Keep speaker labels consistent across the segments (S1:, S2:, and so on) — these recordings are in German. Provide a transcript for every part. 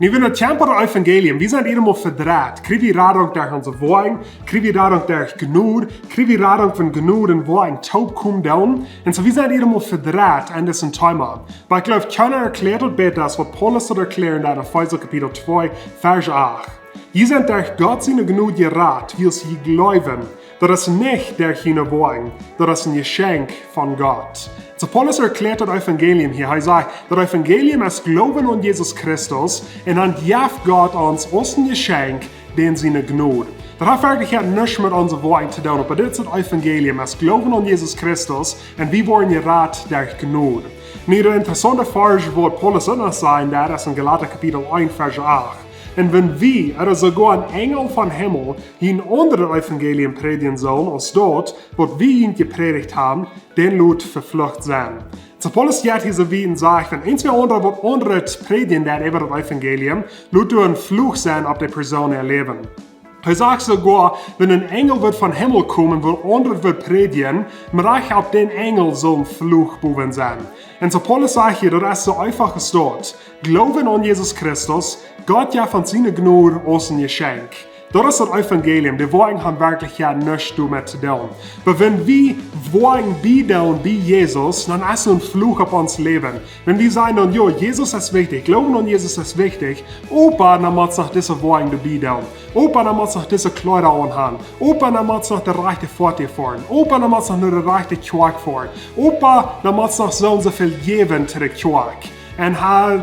S1: Nu wenn het tempo het evangelium, vi zijn helemaal verdreht. Krijg we radung durch onze woning, krijg we radung durch Gnod, krijg we radung van Gnod en woning taub kommen down. En so wir sind helemaal verdreht an diesem Thema. Aber ich glaube, keiner erklärt het beter, als wat Paulus hat erklärt in Epheser Kapitel 2, Vers 8. Je sind durch Gott seine Gnade gerat, wie es je glauben. Dat is nicht durch jene woning, dat is een geschenk von Gott. So Paulus erklärt das Evangelium hier. Er sagt, das Evangelium ist Glauben an Jesus Christus und dann gibt Gott uns ein Geschenk, den seine Gnade. Das hat wirklich nichts mit unserer Worten zu tun, aber das ist das Evangelium, es Glauben an Jesus Christus und wir wollen gerat durch Gnade. Nu, de interessante Vers wat Paulus ook nog zei, dat is in Galater Kapitel 1, Vers 8. En wenn wir, oder sogar ein Engel von Himmel, ihn unter das Evangelium predigen sollen, als dort, was wir ihn gepredigt haben, den Lut verflucht sein. So Paulus geht hier so wie und sagt, wenn eins wir unter was anderes predigen, das über das Evangelium, Lut du ein Fluch sein, ob die Person erleben. Er sagt sogar, wenn ein Engel wird von Himmel kommen, will andere wird predigen, merach auf den Engel soll ein Fluch boven sein. Und so Paulus sagt hier, das ist so einfach dort. Glauben an Jesus Christus, Gott ja von seiner Gnade aus ein Geschenk. Das ist das Evangelium, die Worte haben wirklich ja nichts damit zu tun. Aber wenn wir wollen bieten wie Jesus, dann ist ein Fluch auf uns Leben. Wenn wir sagen, dann, jo, Jesus ist wichtig, Glauben an Jesus ist wichtig, Opa, dann muss noch diese Worte bieten. Opa, dann muss noch diese Kleider anhaben. Opa, dann muss noch der rechte Pforte fahren. Opa, dann muss noch nur der rechte Kirche fahren. Opa, dann muss noch so und so viel geben zu der Kirche. Und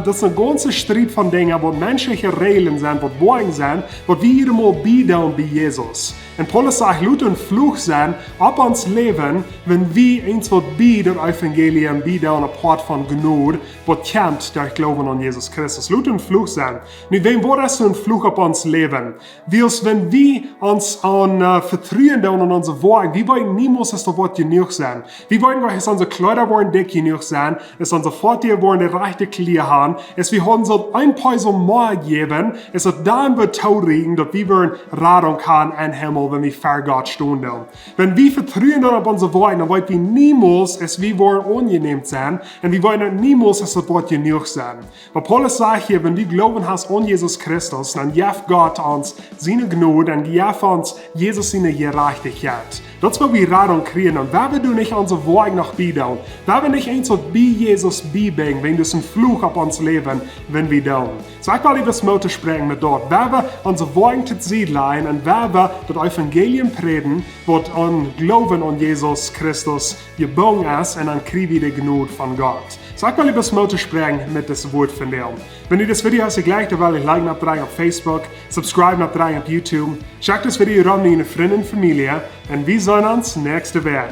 S1: das ist ein ganzer Streit von Dingen, wo menschliche Regeln sind, wo Worte sind, wo wir jedem Mal bieten wie Jesus. Und Paulus sagt, lut ein Fluch sein, ab uns Leben, wenn wir uns was bieten, das Evangelium bieten, eine Part von Gnade, was kommt durch Glauben an Jesus Christus. Lut ein Fluch sein. Nun, wem war das ein Fluch ab uns Leben? Wenn wir uns an vertrauen an unsere Worte, wir wollen niemals, dass das Wort genug sein. Wir wollen, dass unsere Kleider wollen dick genug sein, dass unsere Pforte wollen die rechte Kleider haben, dass wir uns ein paar so mehr geben, dass es dann wird taurigen, dass wir eine Radung haben an Himmel, wenn wir vor Gott stehen. Wenn wir vertrauen auf unsere Worte, dann wollen wir niemals, dass wir wollen unangenehm sein, und wir wollen niemals, dass das Wort genug sein. Aber Paulus sagt hier, wenn wir glauben hast an Jesus Christus, dann gibt Gott uns seine Gnade, und gibt uns Jesus seine Gerechtigkeit. Das ist, was wir Radung kriegen. Und wenn wir nicht unsere Worte noch bieten, wenn wir nicht eins bei Jesus beibringen, wenn das ein Fluch auf uns leben, wenn wir tun. So ich will lieber das Motto sprechen mit dort. Wenn wir unsere Worte zu sehen und wenn wir das Evangelium predigen, was an Glauben an Jesus Christus geboren ist, und dann kriegen wir die Gnade von Gott. So ich will lieber das Motto sprechen mit das Wort von dir. Wenn dir das Video gleich will ich liken auf Facebook, subscribe auf YouTube, check das Video ran mit deiner Freunde und Familie, und wir sehen uns nächste Woche.